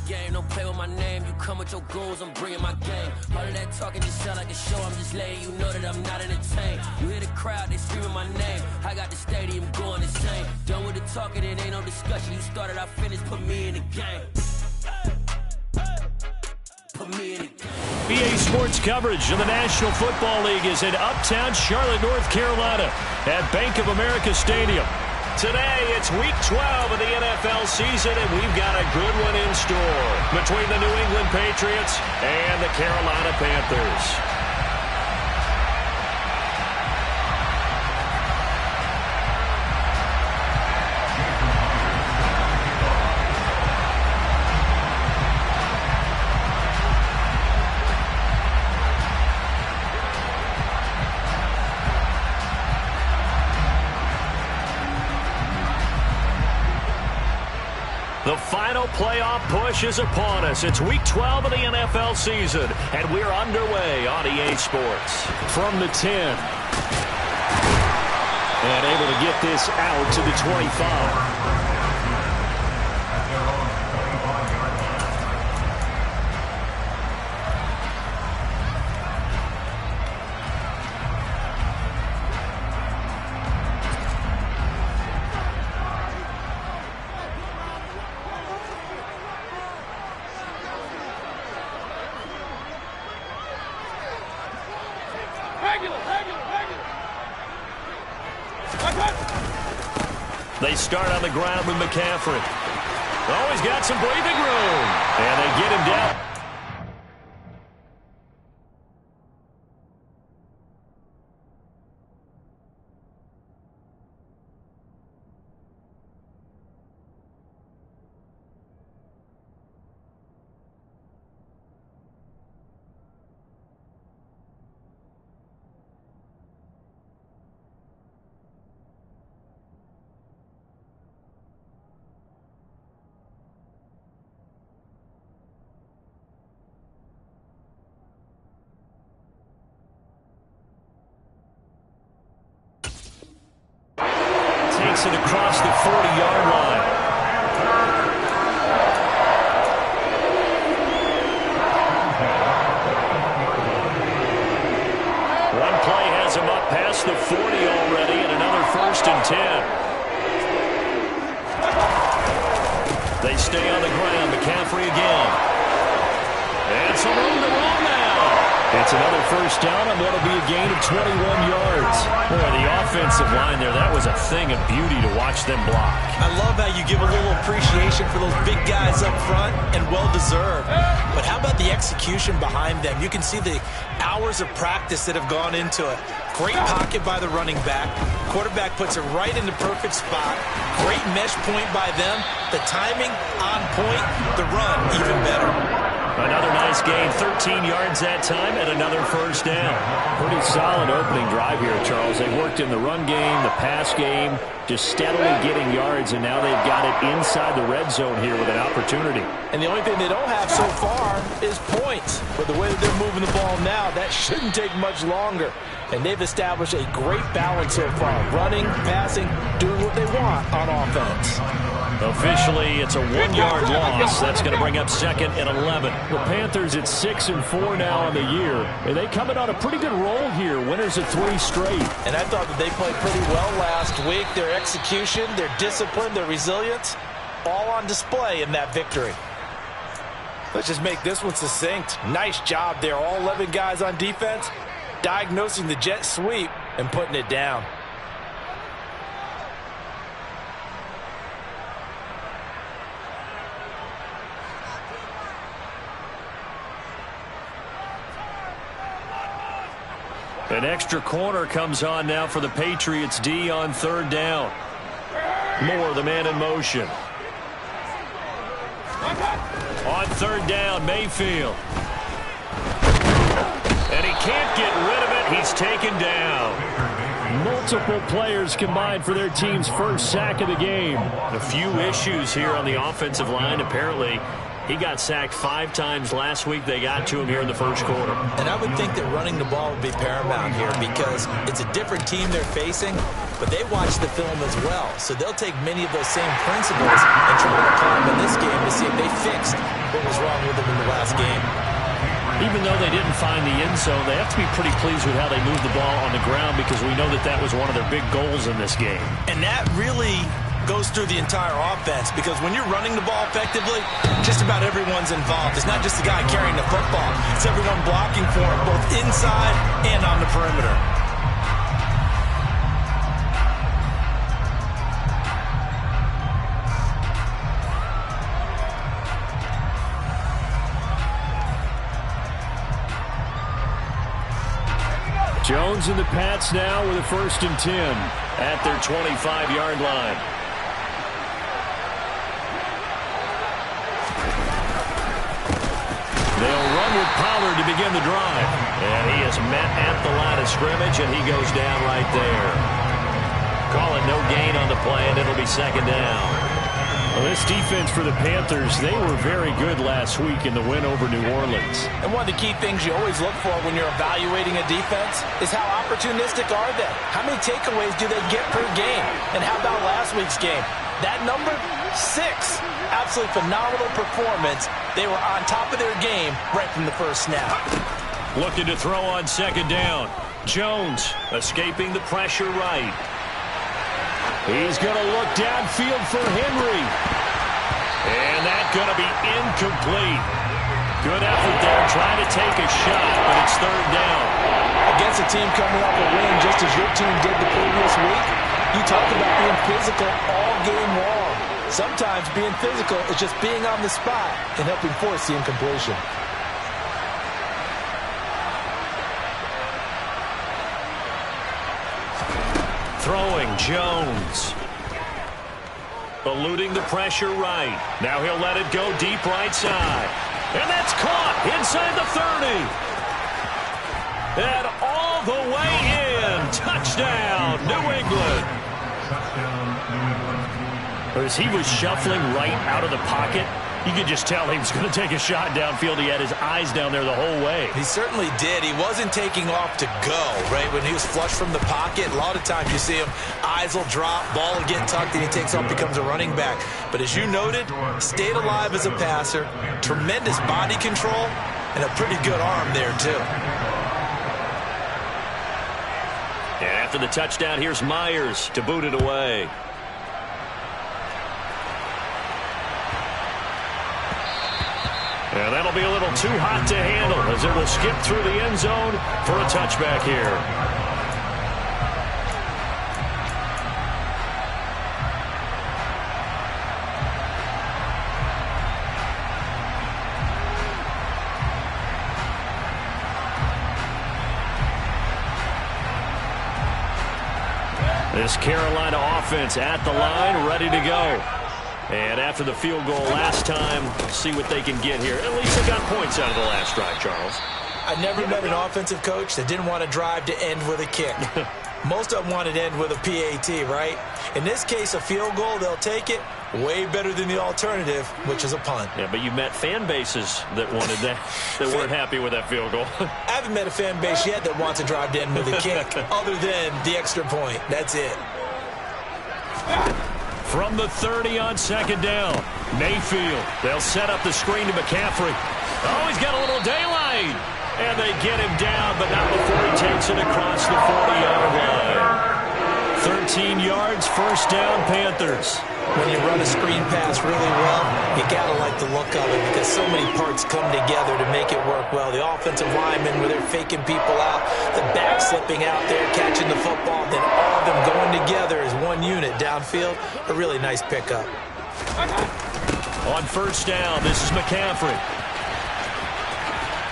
game, don't play with my name. You come with your goons, I'm bringing my game. All of that talking just sound like a show. I'm just letting you know that I'm not entertained. You hear the crowd, they screaming my name. I got the stadium going insane. Done with the talking, it ain't no discussion. You started, I finished, put me in the game. Put me in the game. BA Sports coverage of the National Football League is in Uptown Charlotte, North Carolina at Bank of America Stadium. Today, it's Week 12 of the NFL season, and we've got a good one in store between the New England Patriots and the Carolina Panthers. The final playoff push is upon us. It's Week 12 of the NFL season, and we're underway on EA Sports. From the 10. And able to get this out to the 25. They start on the ground with McCaffrey. Oh, he's got some breathing room. And they get him down. Takes it across the 40-yard line. One play has him up past the 40 already, and another 1st and 10. They stay on the ground. McCaffrey again. And some room to run now. It's another 1st down on what will be a gain of 21 yards. Boy, the offensive line there, that was a thing of beauty to watch them block. I love how you give a little appreciation for those big guys up front, and well-deserved. But how about the execution behind them? You can see the hours of practice that have gone into it. Great pocket by the running back. Quarterback puts it right in the perfect spot. Great mesh point by them. The timing on point. The run even better. Another nice gain, 13 yards that time, and another 1st down. Pretty solid opening drive here, Charles. They worked in the run game, the pass game, just steadily getting yards, and now they've got it inside the red zone here with an opportunity. And the only thing they don't have so far is points. But the way that they're moving the ball now, that shouldn't take much longer. And they've established a great balance so far. Running, passing, doing what they want on offense. Officially, it's a 1-yard loss. That's going to bring up 2nd and 11. The Panthers at 6-4 now on the year. And they coming on a pretty good roll here. Winners of 3 straight. And I thought that they played pretty well last week. Their execution, their discipline, their resilience, all on display in that victory. Let's just make this one succinct. Nice job there. All 11 guys on defense, diagnosing the jet sweep and putting it down. An extra corner comes on now for the Patriots D on 3rd down. Moore, the man in motion. On 3rd down, Mayfield. And he can't get rid of it. He's taken down. Multiple players combined for their team's 1st sack of the game. A few issues here on the offensive line. Apparently, he got sacked 5 times last week. They got to him here in the 1st quarter. And I would think that running the ball would be paramount here because it's a different team they're facing. but they watch the film as well. So they'll take many of those same principles and try to apply them in this game to see if they fixed what was wrong with them in the last game. Even though they didn't find the end zone, they have to be pretty pleased with how they moved the ball on the ground, because we know that that was one of their big goals in this game. And that really goes through the entire offense, because when you're running the ball effectively, just about everyone's involved. It's not just the guy carrying the football. It's everyone blocking for him, both inside and on the perimeter. Jones and the Pats now with a 1st and 10 at their 25-yard line. They'll run with Pollard to begin the drive. And he is met at the line of scrimmage, and he goes down right there. Call it no gain on the play, and it'll be 2nd down. Well, this defense for the Panthers, they were very good last week in the win over New Orleans. And one of the key things you always look for when you're evaluating a defense is how opportunistic are they? How many takeaways do they get per game? And how about last week's game? That number, 6. Absolutely phenomenal performance. They were on top of their game right from the first snap. Looking to throw on 2nd down. Jones escaping the pressure right. He's going to look downfield for Henry. And that's going to be incomplete. Good effort there, trying to take a shot, but it's 3rd down. Against a team coming off a win just as your team did the previous week, you talk about being physical all game long. Sometimes being physical is just being on the spot and helping force the incompletion. Throwing, Jones. Eluding the pressure right. Now he'll let it go deep right side. And that's caught inside the 30. And all the way in. Touchdown, New England. As he was shuffling right out of the pocket, you could just tell he was going to take a shot downfield. He had his eyes down there the whole way. He certainly did. He wasn't taking off to go, right? When he was flush from the pocket, a lot of times you see him, eyes will drop, ball will get tucked, and he takes off, becomes a running back. But as you noted, stayed alive as a passer, tremendous body control, and a pretty good arm there, too. And after the touchdown, here's Myers to boot it away. And that'll be a little too hot to handle as it will skip through the end zone for a touchback here. This Carolina offense at the line, ready to go. And after the field goal last time, see what they can get here. At least they got points out of the last drive, Charles. I never met an offensive coach that didn't want to drive to end with a kick. Most of them wanted to end with a PAT, right? In this case, a field goal, they'll take it. Way better than the alternative, which is a punt. Yeah, but you met fan bases that wanted that, that weren't happy with that field goal. I haven't met a fan base yet that wants to drive to end with a kick, other than the extra point. That's it. From the 30 on 2nd down, Mayfield. They'll set up the screen to McCaffrey. Oh, he's got a little daylight. And they get him down, but not before he takes it across the 40-yard line. 13 yards, 1st down, Panthers. When you run a screen pass really well, you got to like the look of it because so many parts come together to make it work well. The offensive linemen, where they're faking people out, the back slipping out there, catching the football, then all of them going together as one unit downfield. A really nice pickup. On 1st down, this is McCaffrey.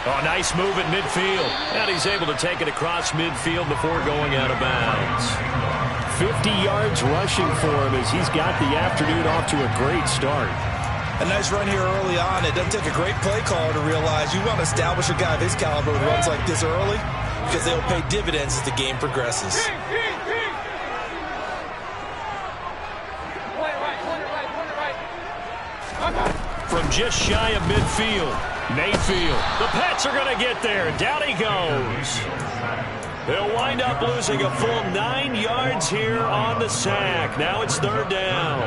Oh, nice move at midfield. And he's able to take it across midfield before going out of bounds. 50 yards rushing for him as he's got the afternoon off to a great start. A nice run here early on. It doesn't take a great play caller to realize you want to establish a guy of his caliber with runs like this early because they'll pay dividends as the game progresses. From just shy of midfield, Mayfield. The Pats are going to get there. Down he goes. They'll wind up losing a full 9 yards here on the sack. Now it's third down.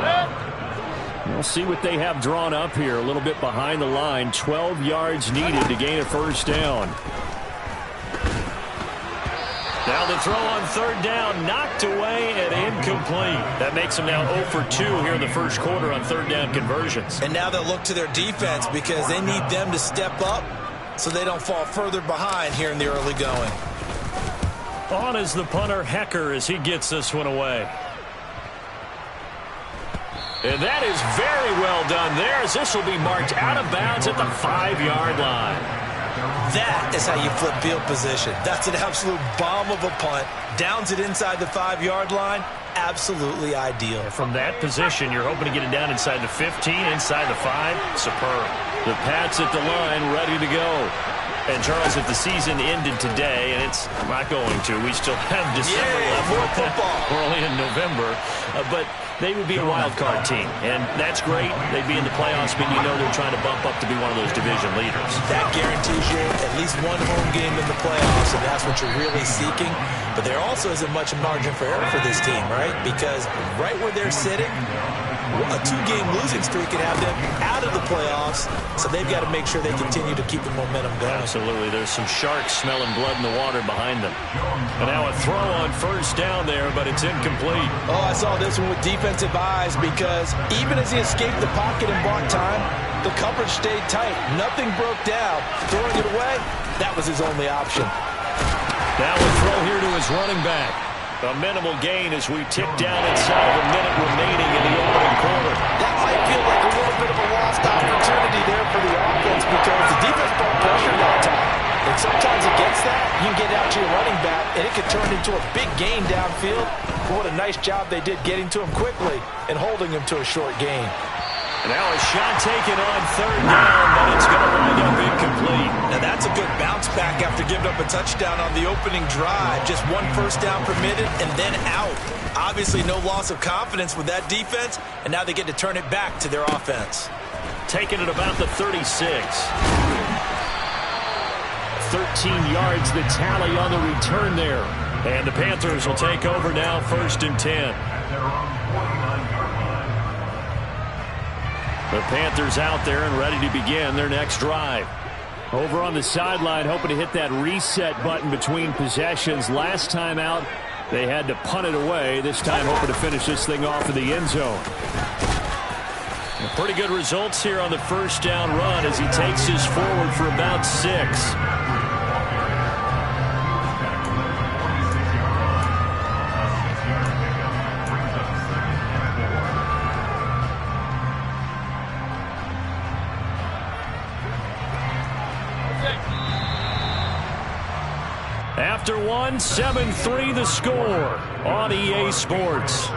We'll see what they have drawn up here. A little bit behind the line. 12 yards needed to gain a first down. Now the throw on third down, knocked away and incomplete. That makes them now 0 for 2 here in the first quarter on third down conversions. And now they'll look to their defense because they need them to step up so they don't fall further behind here in the early going. On is the punter, Hecker, as he gets this one away. And that is very well done there, as this will be marked out of bounds at the 5-yard line. That is how you flip field position. That's an absolute bomb of a punt. Downs it inside the 5-yard line. Absolutely ideal. From that position, you're hoping to get it down inside the 15, inside the 5. Superb. The Pats at the line, ready to go. And, Charles, if the season ended today, and it's not going to, we still have December left. More football. We're only in November. But they would be a wild card team, and that's great. They'd be in the playoffs, but you know they're trying to bump up to be one of those division leaders. That guarantees you at least one home game in the playoffs, and that's what you're really seeking. But there also isn't much margin for error for this team, right? Because right where they're sitting, a 2-game losing streak could have them out of the playoffs, so they've got to make sure they continue to keep the momentum going. Absolutely. There's some sharks smelling blood in the water behind them. And now a throw on first down there, but it's incomplete. Oh, I saw this one with defensive eyes because even as he escaped the pocket and bought time, the coverage stayed tight. Nothing broke down. Throwing it away, that was his only option. Now a throw here to his running back. A minimal gain as we tick down inside of a minute remaining in the opening quarter. That might feel like a little bit of a lost opportunity there for the offense because the defense brought pressure that time. And sometimes against that, you can get out to your running back, and it could turn into a big gain downfield. But what a nice job they did getting to him quickly and holding him to a short gain. And now a shot taken on third down, but it's going to wind up incomplete. Now that's a good bounce back after giving up a touchdown on the opening drive. Just one first down permitted and then out. Obviously no loss of confidence with that defense, and now they get to turn it back to their offense. Taking it about the 36. 13 yards the tally on the return there. And the Panthers will take over now, 1st and 10. The Panthers out there and ready to begin their next drive. Over on the sideline, hoping to hit that reset button between possessions. Last time out, they had to punt it away. This time, hoping to finish this thing off in the end zone. Pretty good results here on the first down run as he takes this forward for about 6. After one, 7-3 the score on EA Sports.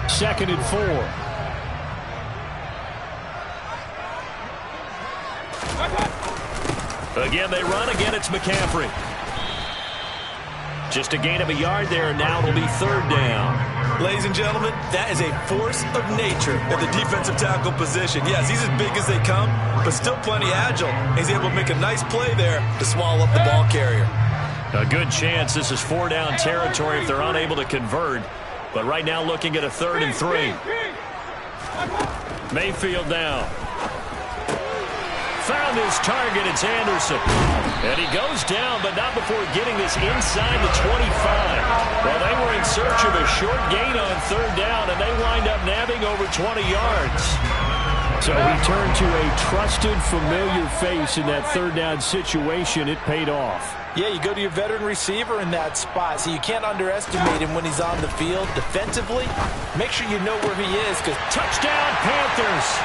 Second and 4. Again, they run. Again, it's McCaffrey. Just a gain of a yard there, and now it'll be third down. Ladies and gentlemen, that is a force of nature at the defensive tackle position. Yes, he's as big as they come, but still plenty agile. He's able to make a nice play there to swallow up the ball carrier. A good chance this is 4-down territory if they're unable to convert. But right now looking at a 3rd and 3. Mayfield now. Found his target. It's Anderson. And he goes down, but not before getting this inside the 25. Well, they were in search of a short gain on third down, and they wind up nabbing over 20 yards. So he turned to a trusted, familiar face in that third down situation. It paid off. Yeah, you go to your veteran receiver in that spot, so you can't underestimate him when he's on the field. Defensively, make sure you know where he is. Because touchdown, Panthers!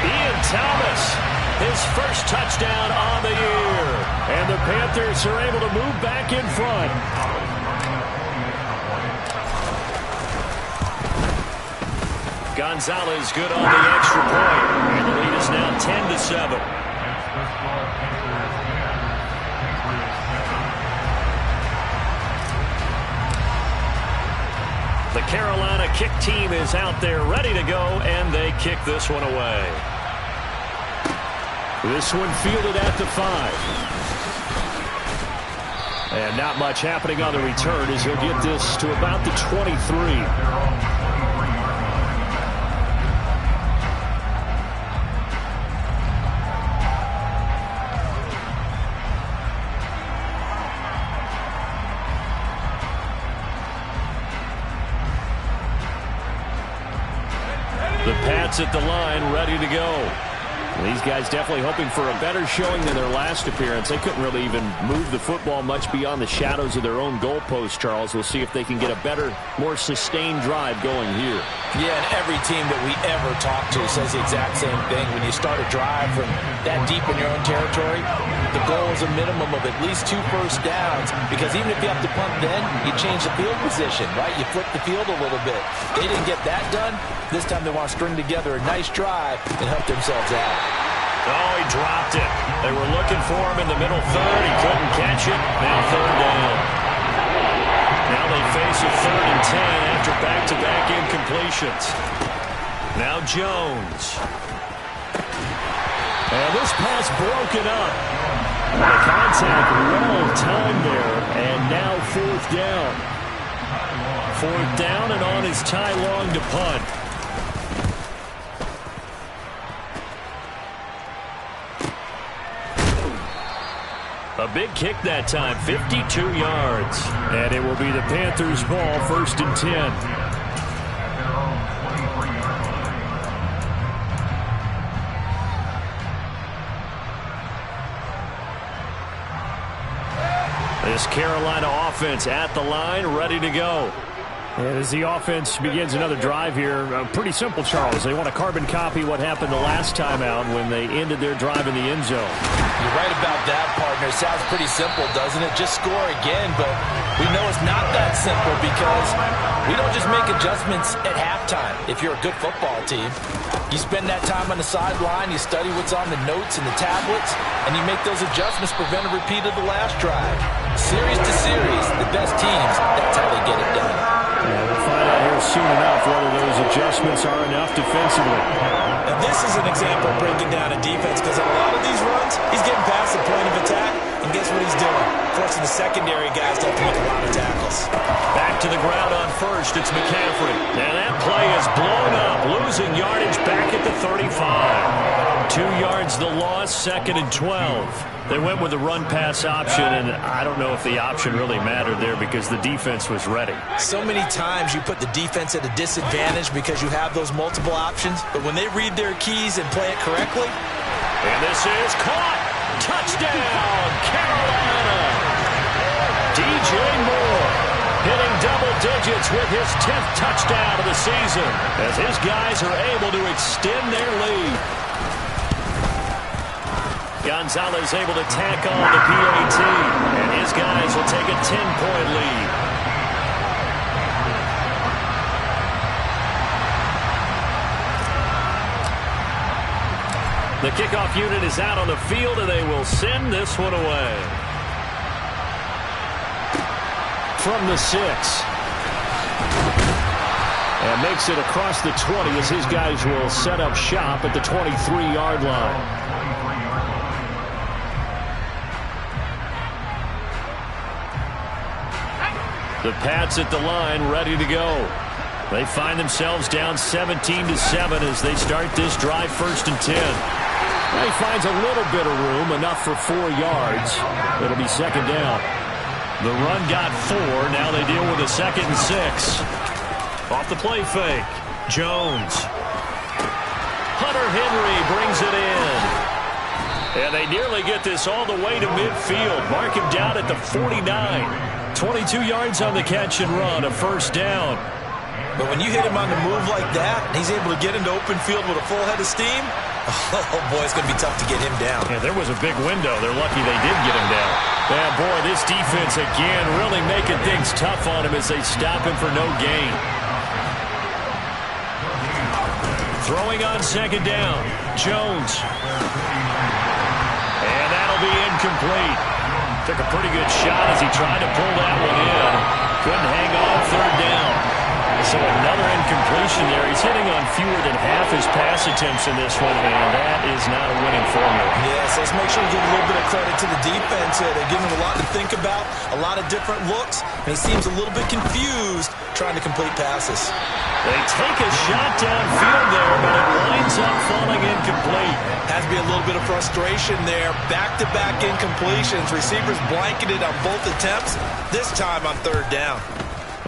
Ian Thomas, his first touchdown on the year. And the Panthers are able to move back in front. Gonzalez good on the extra point. And the lead is now 10-7. The Carolina kick team is out there ready to go, and they kick this one away. This one fielded at the 5. And not much happening on the return as he'll get this to about the 23. The Pats at the line, ready to go. These guys definitely hoping for a better showing than their last appearance. They couldn't really even move the football much beyond the shadows of their own goalpost, Charles. We'll see if they can get a better, more sustained drive going here. Yeah, and every team that we ever talk to says the exact same thing. When you start a drive from that deep in your own territory, the goal is a minimum of at least 2 first downs, because even if you have to punt then, you change the field position, right? You flip the field a little bit. They didn't get that done. This time they want to string together a nice drive and help themselves out. Oh, he dropped it. They were looking for him in the middle third. He couldn't catch it. Now 3rd down. Now they face a 3rd and 10 after back-to-back incompletions. Now Jones. And this pass broken up. The contact well timed there, and now 4th down. 4th down and on is Ty Long to punt. A big kick that time, 52 yards. And it will be the Panthers' ball, 1st and 10. This Carolina offense at the line, ready to go. And as the offense begins another drive here, pretty simple, Charles. They want to carbon copy what happened the last time out when they ended their drive in the end zone. You're right about that, partner. Sounds pretty simple, doesn't it? Just score again, but we know it's not that simple because we don't just make adjustments at halftime. If you're a good football team, you spend that time on the sideline, you study what's on the notes and the tablets, and you make those adjustments, prevent a repeat of the last drive. Series to series, the best teams, that's how they get it done. Yeah, we'll find out here soon enough whether those adjustments are enough defensively. And this is an example of breaking down a defense, because in a lot of these runs, he's getting past the point of attack, and guess what he's doing? Forcing the secondary guys to have to make a lot of tackles. Back to the ground on 1st, it's McCaffrey. And that play is blown up, losing yardage back at the 35. 2 yards the loss, 2nd and 12. They went with the run-pass option, and I don't know if the option really mattered there because the defense was ready. So many times you put the defense at a disadvantage because you have those multiple options, but when they read their keys and play it correctly. And this is caught. Touchdown, Carolina. DJ Moore hitting double digits with his 10th touchdown of the season as his guys are able to extend their lead. Gonzalez able to tack on the PAT, and his guys will take a 10-point lead. The kickoff unit is out on the field, and they will send this one away. From the 6. And makes it across the 20 as his guys will set up shop at the 23-yard line. The Pats at the line, ready to go. They find themselves down 17-7 as they start this drive, 1st and 10. Now he finds a little bit of room, enough for 4 yards. It'll be 2nd down. The run got 4. Now they deal with a 2nd and 6. Off the play fake. Jones. Hunter Henry brings it in. And they nearly get this all the way to midfield. Mark him down at the 49. 22 yards on the catch and run, a 1st down. But when you hit him on the move like that, and he's able to get into open field with a full head of steam, oh boy, it's going to be tough to get him down. Yeah, there was a big window. They're lucky they did get him down. Yeah, boy, this defense again really making things tough on him as they stop him for no gain. Throwing on 2nd down, Jones. And that'll be incomplete. Took a pretty good shot as he tried to pull that one in. Couldn't hang on, 3rd down. So another incompletion there. He's hitting on fewer than half his pass attempts in this one, and that is not a winning formula. Yes, let's make sure we give a little bit of credit to the defense here. They're giving him a lot to think about, a lot of different looks, and he seems a little bit confused trying to complete passes. They take a shot downfield there, but it winds up falling incomplete. Has to be a little bit of frustration there. Back-to-back incompletions. Receivers blanketed on both attempts, this time on third down.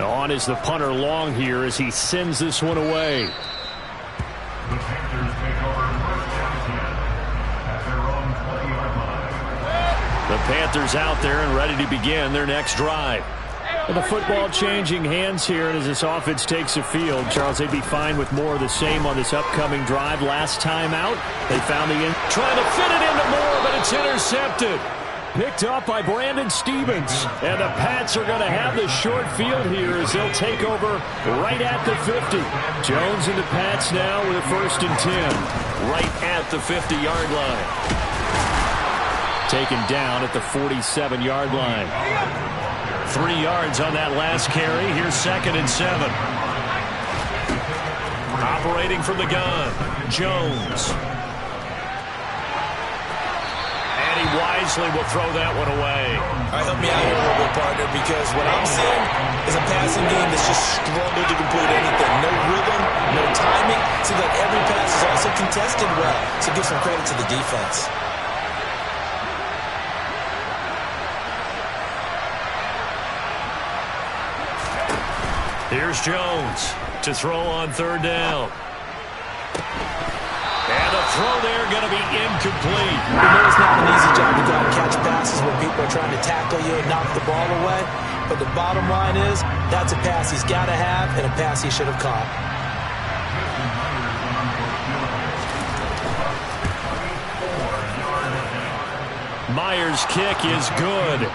On is the punter Long here as he sends this one away. The Panthers take over first down at their own 20-yard line. The Panthers out there and ready to begin their next drive. And the football changing hands here, and as this offense takes the field, Charles, they'd be fine with more of the same on this upcoming drive. Last time out, they found the end. Trying to fit it into Moore, but it's intercepted. Picked up by Brandon Stephens. And the Pats are going to have the short field here as they'll take over right at the 50. Jones and the Pats now with a 1st and 10. Right at the 50-yard line. Taken down at the 47-yard line. 3 yards on that last carry. Here's 2nd and 7. Operating from the gun, Jones. And he wisely will throw that one away. All right, help me out here a little bit, partner, because what I'm seeing is a passing game that's just struggled to complete anything. No rhythm, no timing. Seems like every pass is also contested well, so give some credit to the defense. Here's Jones to throw on 3rd down. And the throw there going to be incomplete. We know it's not an easy job to go out and catch passes when people are trying to tackle you and knock the ball away. But the bottom line is, that's a pass he's got to have and a pass he should have caught. Myers' kick is good.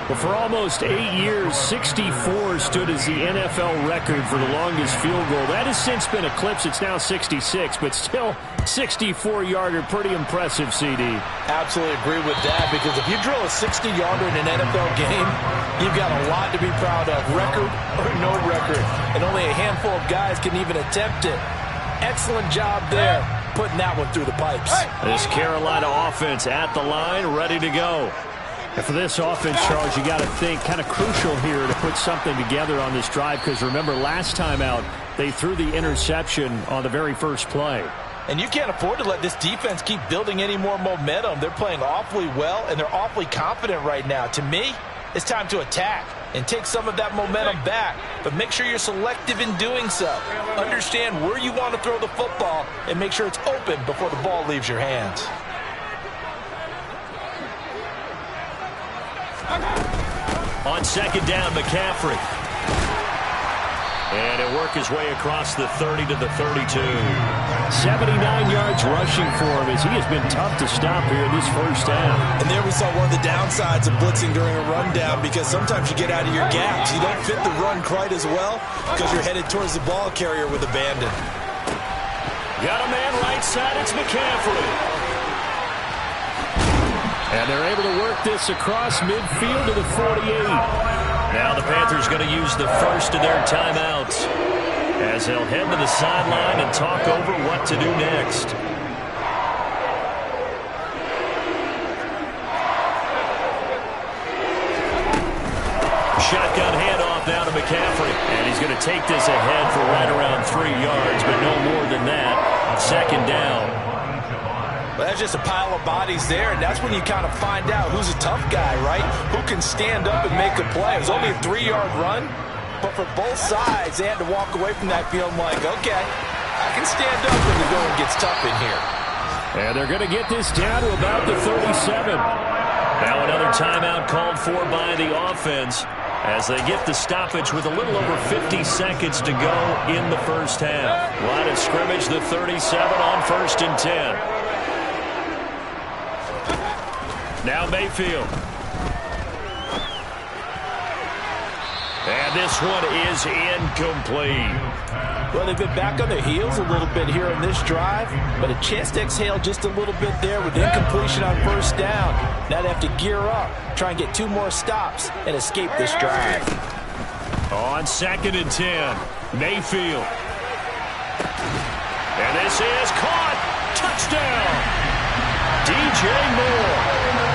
But for almost 8 years, 64 stood as the NFL record for the longest field goal. That has since been eclipsed. It's now 66, but still 64-yarder. Pretty impressive, CD. Absolutely agree with that, because if you drill a 60-yarder in an NFL game, you've got a lot to be proud of, record or no record. And only a handful of guys can even attempt it. Excellent job there, putting that one through the pipes. This Carolina offense at the line, ready to go. And for this offense, Charles, you got to think kind of crucial here to put something together on this drive, because remember, last time out, they threw the interception on the very first play. And you can't afford to let this defense keep building any more momentum. They're playing awfully well, and they're awfully confident right now. To me, it's time to attack and take some of that momentum back, but make sure you're selective in doing so. Understand where you want to throw the football and make sure it's open before the ball leaves your hands. On 2nd down, McCaffrey. And he'll work his way across the 30 to the 32. 79 yards rushing for him as he has been tough to stop here in this first half. And there we saw one of the downsides of blitzing during a rundown, because sometimes you get out of your gaps. You don't fit the run quite as well because you're headed towards the ball carrier with abandon. Got a man right side. It's McCaffrey. And they're able to work this across midfield to the 48. Now the Panthers going to use the first of their timeouts as they'll head to the sideline and talk over what to do next. Shotgun handoff now to McCaffrey. And he's going to take this ahead for right around 3 yards, but no more than that. 2nd down. Well, that's just a pile of bodies there, and that's when you kind of find out who's a tough guy, right? Who can stand up and make a play. It was only a 3-yard run, but for both sides, they had to walk away from that feeling like, okay, I can stand up when the going gets tough in here. And they're going to get this down to about the 37. Now another timeout called for by the offense as they get the stoppage with a little over 50 seconds to go in the first half. Line of scrimmage, the 37 on 1st and 10. Now Mayfield. And this one is incomplete. Well, they've been back on their heels a little bit here in this drive, but a chance to exhale just a little bit there with incompletion on 1st down. Now they have to gear up, try and get 2 more stops, and escape this drive. On 2nd and 10. Mayfield. And this is caught. Touchdown. DJ Moore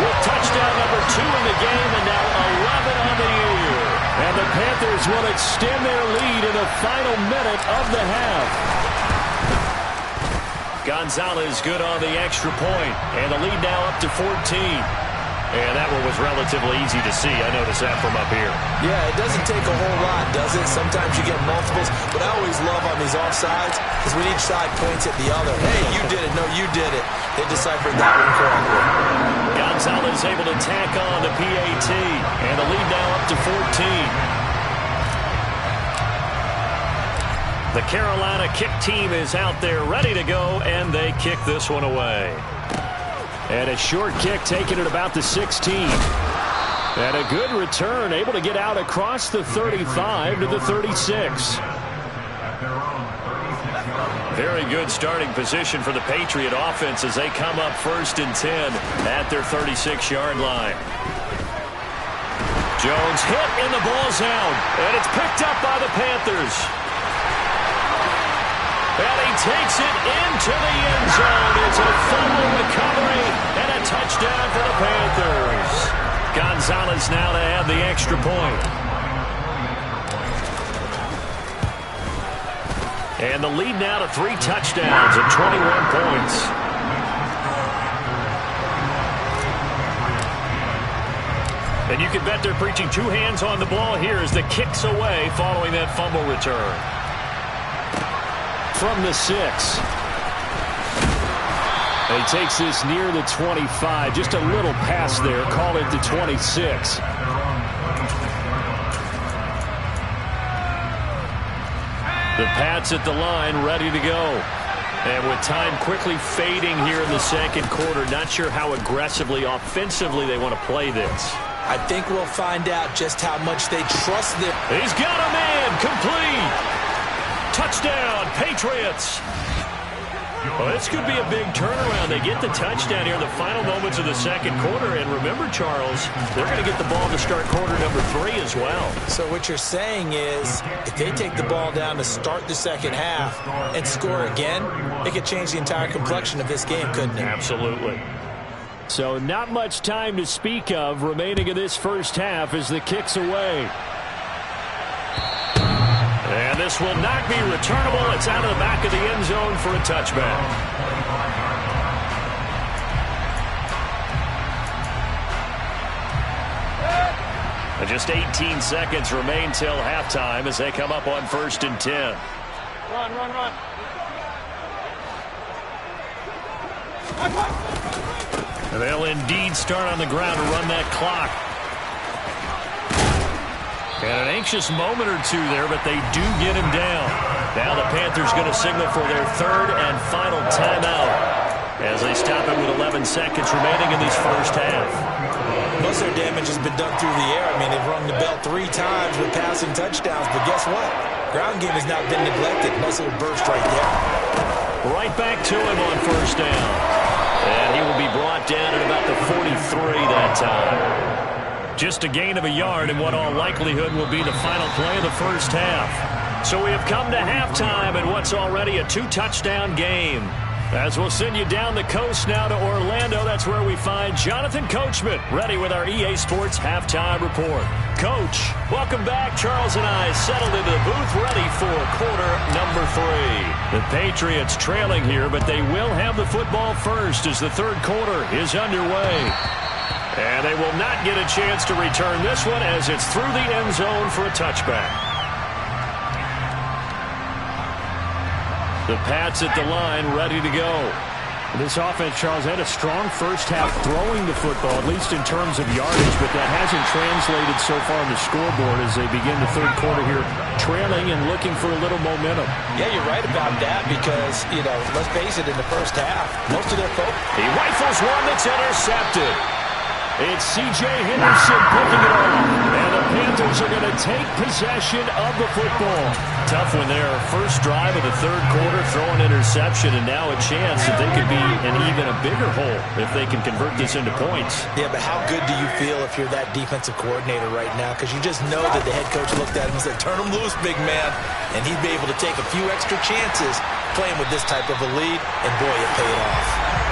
with touchdown number 2 in the game and now 11 on the year. And the Panthers will extend their lead in the final minute of the half. Gonzalez good on the extra point. And the lead now up to 14. And that one was relatively easy to see. I noticed that from up here. Yeah, it doesn't take a whole lot, does it? Sometimes you get multiples. But I always love on these offsides because when each side points at the other, hey, you did it. No, you did it. They deciphered that one correctly. Gonzalez able to tack on the PAT. And the lead now up to 14. The Carolina kick team is out there ready to go, and they kick this one away. And a short kick taken at about the 16. And a good return, able to get out across the 35 to the 36. Very good starting position for the Patriot offense as they come up 1st and 10 at their 36-yard line. Jones hit and the ball's out. And it's picked up by the Panthers. And he takes it into the end zone. It's a fumble recovery and a touchdown for the Panthers. Gonzalez now to add the extra point. And the lead now to 3 touchdowns and 21 points. And you can bet they're preaching 2 hands on the ball here as the kick's away following that fumble return. From the 6. He takes this near the 25. Just a little pass there. Call it the 26. The Pats at the line ready to go. And with time quickly fading here in the second quarter, not sure how aggressively, offensively they want to play this. I think we'll find out just how much they trust them. He's got a man. Complete. Touchdown, Patriots. Well, this could be a big turnaround. They get the touchdown here in the final moments of the second quarter. And remember, Charles, they're going to get the ball to start quarter number 3 as well. So what you're saying is if they take the ball down to start the second half and score again, it could change the entire complexion of this game, couldn't it? Absolutely. So not much time to speak of remaining in this first half as the kick's away. And this will not be returnable. It's out of the back of the end zone for a touchback. And just 18 seconds remain till halftime as they come up on 1st and 10. Run. And they'll indeed start on the ground to run that clock. And an anxious moment or 2 there, but they do get him down. Now the Panthers going to signal for their 3rd and final timeout as they stop it with 11 seconds remaining in this first half. Most of their damage has been done through the air. I mean, they've rung the bell 3 times with passing touchdowns, but guess what? Ground game has not been neglected. Nice little burst right there. Right back to him on 1st down. And he will be brought down at about the 43 that time. Just a gain of a yard in what all likelihood will be the final play of the first half. So we have come to halftime in what's already a 2-touchdown game. As we'll send you down the coast now to Orlando, that's where we find Jonathan Coachman, ready with our EA Sports Halftime Report. Coach, welcome back. Charles and I settled into the booth, ready for quarter number 3. The Patriots trailing here, but they will have the football first as the third quarter is underway. And they will not get a chance to return this one as it's through the end zone for a touchback. The Pats at the line ready to go. This offense, Charles, had a strong first half throwing the football, at least in terms of yardage, but that hasn't translated so far on the scoreboard as they begin the third quarter here, trailing and looking for a little momentum. Yeah, you're right about that because, let's face it, in the first half, most of their folks. He rifles one that's intercepted. It's C.J. Henderson picking it up. And the Panthers are going to take possession of the football. Tough one there. First drive of the third quarter, throw an interception, and now a chance that they could be in even a bigger hole if they can convert this into points. Yeah, but how good do you feel if you're that defensive coordinator right now? Because you just know that the head coach looked at him and said, turn him loose, big man. And he'd be able to take a few extra chances playing with this type of a lead, and boy, it paid off.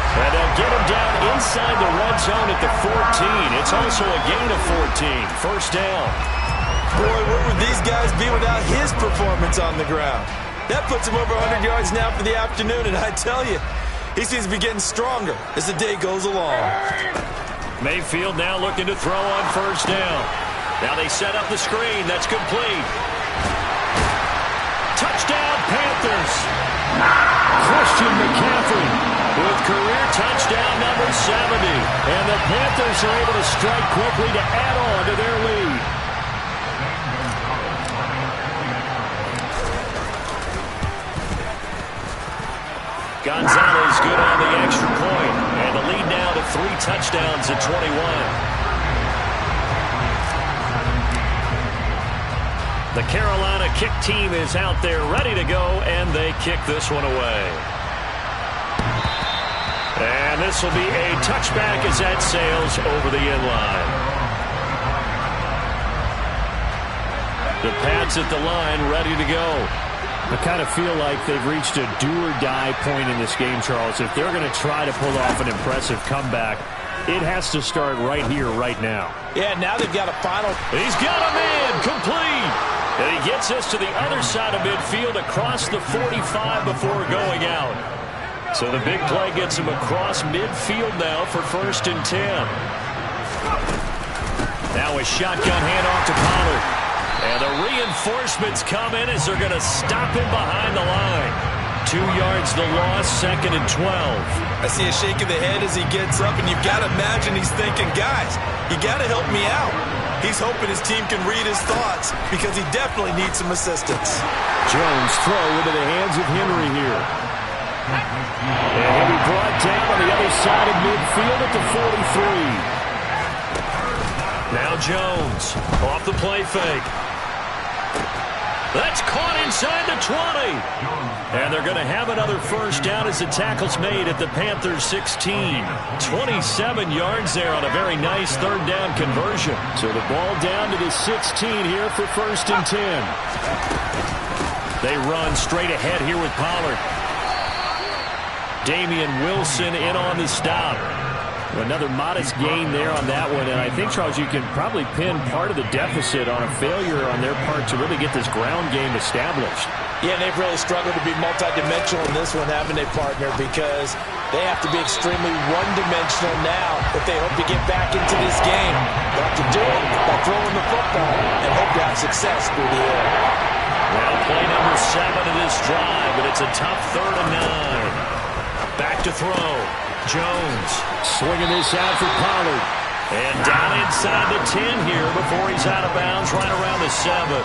And they'll get him down inside the red zone at the 14. It's also a gain of 14. First down. Boy, where would these guys be without his performance on the ground? That puts him over 100 yards now for the afternoon, and I tell you, he seems to be getting stronger as the day goes along. Mayfield now looking to throw on first down. Now they set up the screen. That's complete. Touchdown, Panthers. Christian McCaffrey with career touchdown number 70. And the Panthers are able to strike quickly to add on to their lead. Gonzalez good on the extra point. And the lead now to 3 touchdowns at 21. The Carolina kick team is out there ready to go, and they kick this one away. And this will be a touchback as that sails over the end line. The Pats at the line ready to go. I kind of feel like they've reached a do-or-die point in this game, Charles. If they're going to try to pull off an impressive comeback, it has to start right here, right now. Yeah, now they've got a final. He's got a man complete. And he gets us to the other side of midfield across the 45 before going out. So the big play gets him across midfield now for 1st and 10. Now a shotgun handoff to Pollard. And the reinforcements come in as they're going to stop him behind the line. 2 yards the loss, 2nd and 12. I see a shake of the head as he gets up, and you've got to imagine he's thinking, guys, you got to help me out. He's hoping his team can read his thoughts because he definitely needs some assistance. Jones throw into the hands of Henry here. And he'll be brought down on the other side of midfield at the 43. Now Jones off the play fake. That's caught inside the 20. And they're going to have another first down as the tackle's made at the Panthers 16. 27 yards there on a very nice third down conversion. So the ball down to the 16 here for 1st and 10. They run straight ahead here with Pollard. Damian Wilson in on the stop. Another modest gain there on that one, and I think, Charles, you can probably pin part of the deficit on a failure on their part to really get this ground game established. Yeah, and they've really struggled to be multidimensional in this one, haven't they, partner? Because they have to be extremely one-dimensional now if they hope to get back into this game. They have to do it by throwing the football and hope to have success through the air. Well, play number 7 of this drive, but it's a tough 3rd and 9. Back to throw. Jones swinging this out for Pollard. And down inside the 10 here before he's out of bounds, right around the 7.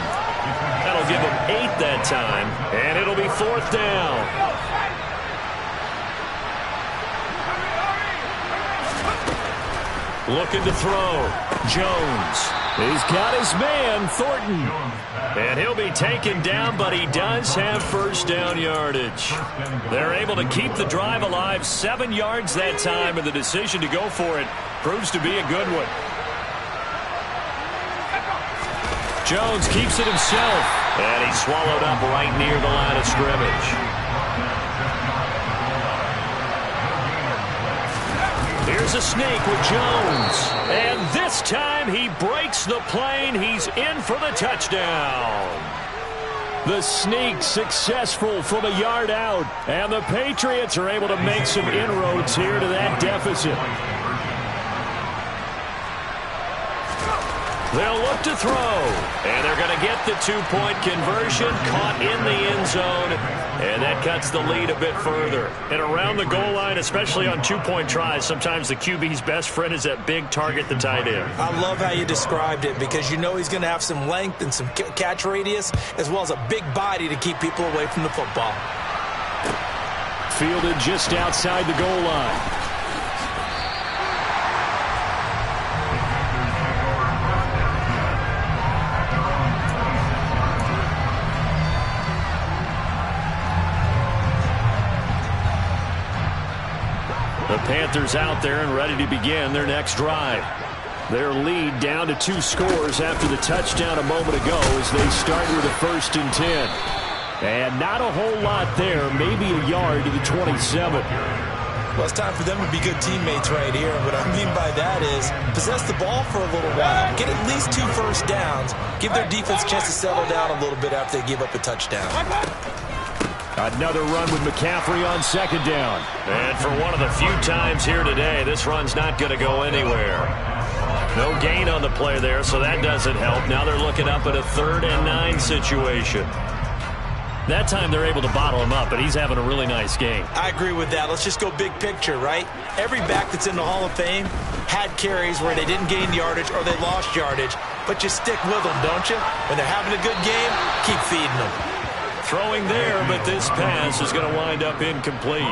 That'll give him 8 that time, and it'll be 4th down. Looking to throw. Jones. He's got his man, Thornton. And he'll be taken down, but he does have first down yardage. They're able to keep the drive alive, 7 yards that time, and the decision to go for it proves to be a good one. Jones keeps it himself, and he's swallowed up right near the line of scrimmage. Here's a sneak with Jones. And this time he breaks the plane. He's in for the touchdown. The sneak successful from a yard out. And the Patriots are able to make some inroads here to that deficit. They'll look to throw. And they're going to get the 2-point conversion. Caught in the end zone. And that cuts the lead a bit further. And around the goal line, especially on 2-point tries, sometimes the QB's best friend is that big target, the tight end. I love how you described it because you know he's going to have some length and some catch radius as well as a big body to keep people away from the football. Fielded just outside the goal line. Panthers out there and ready to begin their next drive. Their lead down to 2 scores after the touchdown a moment ago as they start with a 1st and 10. And not a whole lot there, maybe a yard to the 27. Well, it's time for them to be good teammates right here. And what I mean by that is possess the ball for a little while. Get at least 2 first downs. Give their defense a chance to settle down a little bit after they give up a touchdown. Another run with McCaffrey on 2nd down. And for one of the few times here today, this run's not going to go anywhere. No gain on the play there, so that doesn't help. Now they're looking up at a 3rd and 9 situation. That time they're able to bottle him up, but he's having a really nice game. I agree with that. Let's just go big picture, right? Every back that's in the Hall of Fame had carries where they didn't gain yardage or they lost yardage, but you stick with them, don't you? When they're having a good game, keep feeding them. Throwing there, but this pass is going to wind up incomplete.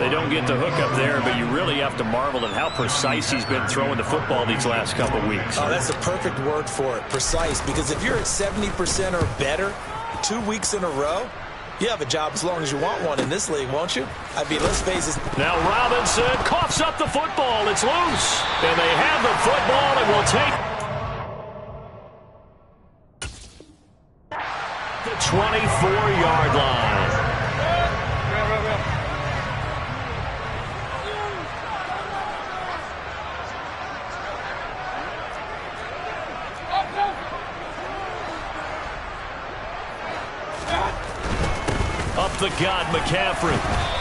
They don't get the hook up there, but you really have to marvel at how precise he's been throwing the football these last couple weeks. Oh, that's the perfect word for it, precise, because if you're at 70% or better 2 weeks in a row, you have a job as long as you want one in this league, won't you? I mean, let's face it. Now Robinson coughs up the football. It's loose. And they have the football and will take the 24-yard line. Up the gut, McCaffrey.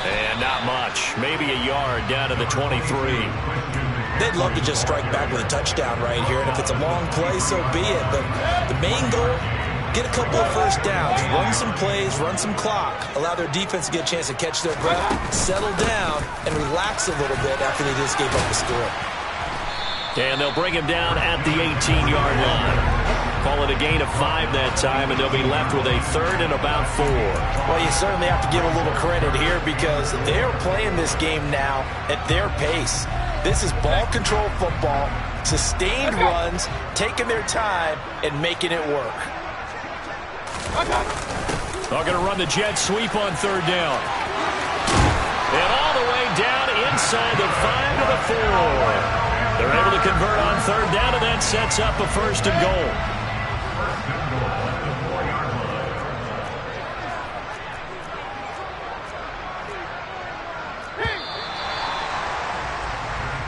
And not much. Maybe a yard down to the 23. They'd love to just strike back with a touchdown right here, and if it's a long play, so be it. But the main goal, get a couple of first downs, run some plays, run some clock, allow their defense to get a chance to catch their breath, settle down, and relax a little bit after they just gave up the score. And they'll bring him down at the 18-yard line. Call it a gain of 5 that time, and they'll be left with a 3rd and about 4. Well, you certainly have to give a little credit here because they're playing this game now at their pace. This is ball control football, sustained runs, taking their time, and making it work. They're going to run the jet sweep on 3rd down. And all the way down inside the 5 to the 4. They're able to convert on 3rd down, and that sets up a 1st and goal.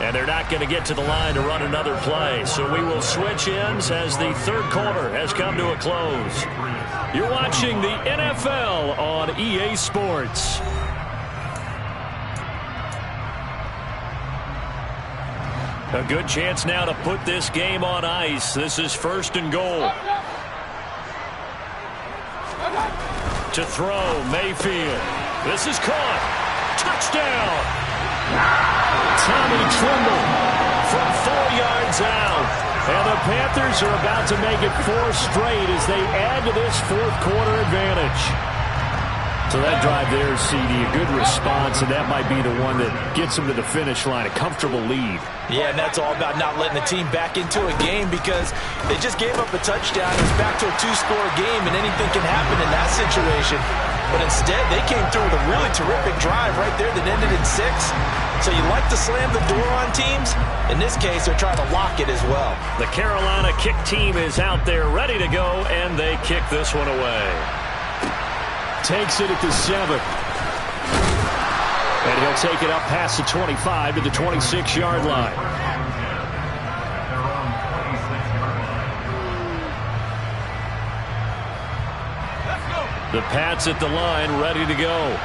And they're not going to get to the line to run another play. So we will switch ends as the 3rd quarter has come to a close. You're watching the NFL on EA Sports. A good chance now to put this game on ice. This is 1st and goal. To throw, Mayfield. This is caught. Touchdown. Tommy Tremble from 4 yards out. And the Panthers are about to make it 4 straight as they add to this 4th quarter advantage. So that drive there, CD, a good response, and that might be the one that gets them to the finish line, a comfortable lead. Yeah, and that's all about not letting the team back into a game because they just gave up a touchdown. It's back to a 2-score game, and anything can happen in that situation. But instead, they came through with a really terrific drive right there that ended in 6. So you like to slam the door on teams. In this case, they're trying to lock it as well. The Carolina kick team is out there ready to go, and they kick this one away. Takes it at the 7. And he'll take it up past the 25 to the 26-yard line. The Pats at the line, ready to go.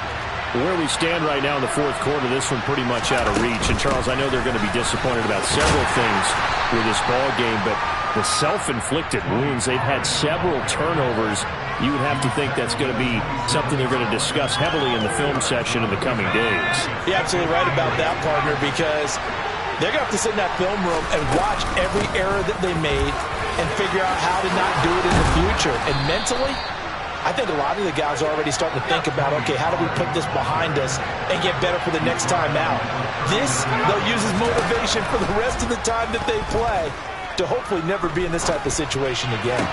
Where we stand right now in the 4th quarter, this one pretty much out of reach. And, Charles, I know they're going to be disappointed about several things with this ball game, but the self-inflicted wounds, they've had several turnovers. You would have to think that's going to be something they're going to discuss heavily in the film session in the coming days. You're absolutely right about that, partner, because they're going to have to sit in that film room and watch every error that they made and figure out how to not do it in the future. And mentally, I think a lot of the guys are already starting to think about, okay, how do we put this behind us and get better for the next time out? This, they'll use as motivation for the rest of the time that they play to hopefully never be in this type of situation again.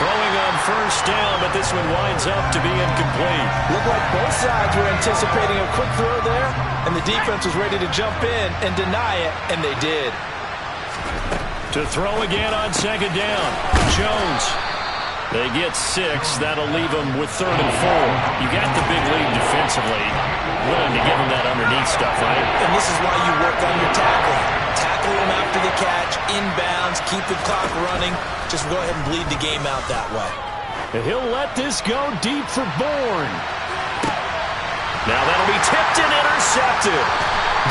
Throwing on first down, but this one winds up to be incomplete. Looked like both sides were anticipating a quick throw there, and the defense was ready to jump in and deny it, and they did. To throw again on second down. Jones. They get 6. That'll leave them with 3rd and 4. You got the big lead defensively. Willing to give them that underneath stuff, right? And this is why you work on your tackling. Tackle them after the catch, inbounds, keep the clock running. Just go ahead and bleed the game out that way. And he'll let this go deep for Bourne. Now that'll be tipped and intercepted.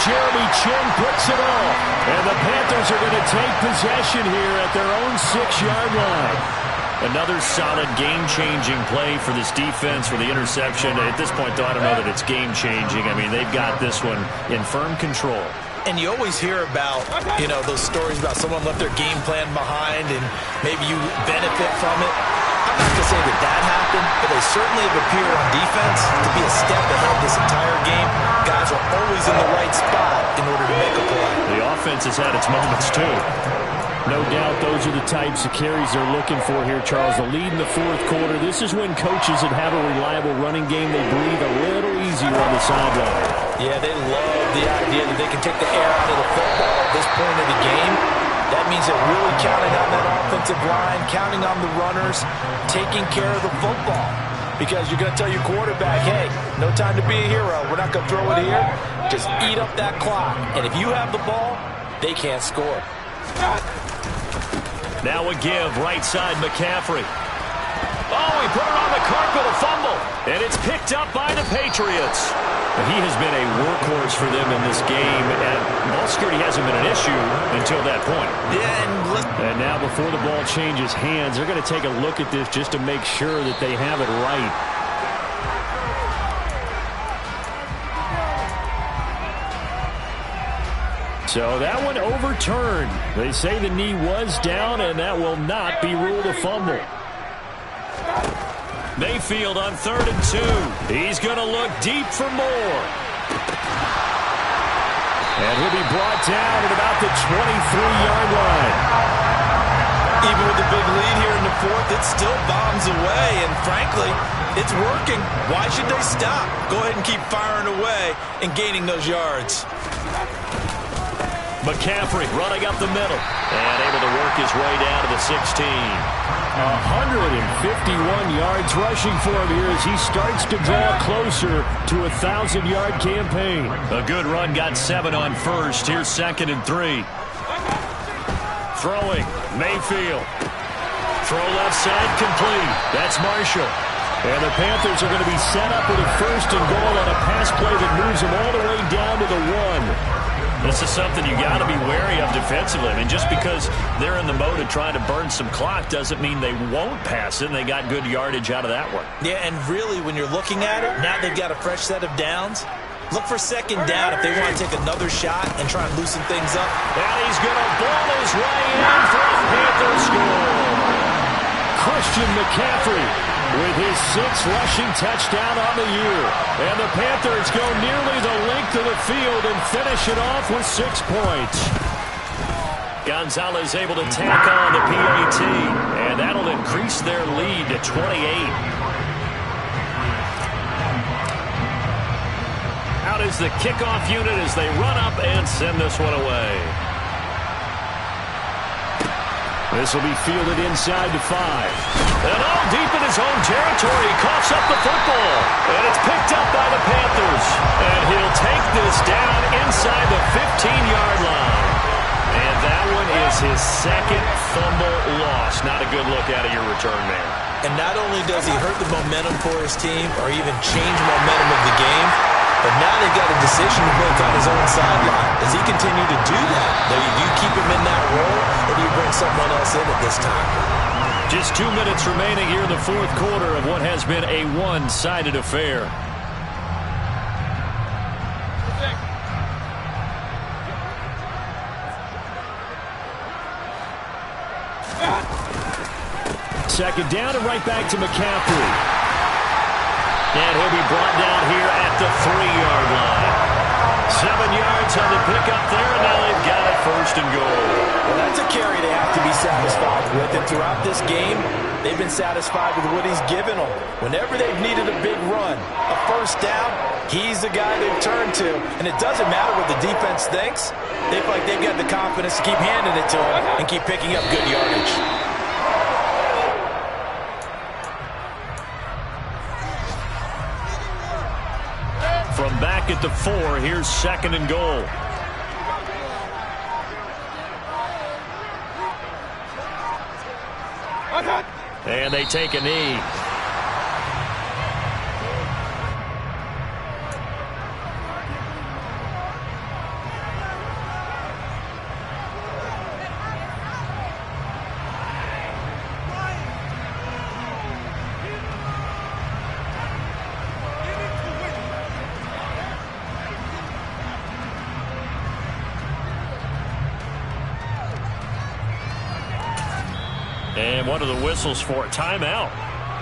Jeremy Chinn puts it off. And the Panthers are going to take possession here at their own 6-yard line. Another solid game-changing play for this defense for the interception. At this point, though, I don't know that it's game-changing. I mean, they've got this one in firm control. And you always hear about, those stories about someone left their game plan behind and maybe you benefit from it. I'm not going to say that happened, but they certainly have appeared on defense to be a step ahead this entire game. Guys are always in the right spot in order to make a play. The offense has had its moments, too. No doubt those are the types of carries they're looking for here, Charles. The lead in the 4th quarter. This is when coaches that have a reliable running game, they breathe a little easier on the sideline. Yeah, they love the idea that they can take the air out of the football at this point of the game. That means they're really counting on that offensive line, counting on the runners, taking care of the football. Because you're going to tell your quarterback, hey, no time to be a hero. We're not going to throw it here. Just eat up that clock. And if you have the ball, they can't score. Now a give, right side, McCaffrey. Oh, he put it on the carpet, a fumble. And it's picked up by the Patriots. He has been a workhorse for them in this game, and ball security hasn't been an issue until that point. Yeah, and now before the ball changes hands, they're going to take a look at this just to make sure that they have it right. So that one overturned. They say the knee was down, and that will not be ruled a fumble. Mayfield on 3rd and 2. He's going to look deep for more. And he'll be brought down at about the 23-yard line. Even with the big lead here in the 4th, it still bombs away, and frankly, it's working. Why should they stop? Go ahead and keep firing away and gaining those yards. McCaffrey running up the middle and able to work his way down to the 16. 151 yards rushing for him here as he starts to draw closer to a 1,000-yard campaign. A good run, got 7 on first. Here's 2nd and 3. Throwing, Mayfield. Throw left side, complete. That's Marshall. And the Panthers are going to be set up with a 1st and goal on a pass play that moves them all the way down to the 1. This is something you got to be wary of defensively. I mean, just because they're in the mode of trying to burn some clock doesn't mean they won't pass it, and they got good yardage out of that one. Yeah, and really, when you're looking at it, now they've got a fresh set of downs. Look for 2nd down if they want to take another shot and try and loosen things up. And he's going to ball his way in for a Panther score. Christian McCaffrey with his 6th rushing touchdown on the year. And the Panthers go nearly the length of the field and finish it off with 6 points. Gonzalez able to tack on the PAT, and that'll increase their lead to 28. Out is the kickoff unit as they run up and send this one away. This will be fielded inside to 5. And all deep in his own territory, he coughs up the football. And it's picked up by the Panthers. And he'll take this down inside the 15-yard line. And that one is his 2nd fumble loss. Not a good look out of your return there. And not only does he hurt the momentum for his team or even change momentum of the game, but now they've got a decision to make on his own sideline. Does he continue to do that? Do you keep him in that role, or do you bring someone else in at this time? Just 2 minutes remaining here in the 4th quarter of what has been a one-sided affair. Second down and right back to McCaffrey. And he'll be brought down here at the 3-yard line. 7 yards on the pickup there, and now they've got it first and goal. Well, that's a carry they have to be satisfied with. And throughout this game, they've been satisfied with what he's given them. Whenever they've needed a big run, a first down, he's the guy they've turned to. And it doesn't matter what the defense thinks. They feel like they've got the confidence to keep handing it to him and keep picking up good yardage. From back at the 4, here's second and goal. And they take a knee. And one of the whistles for a timeout.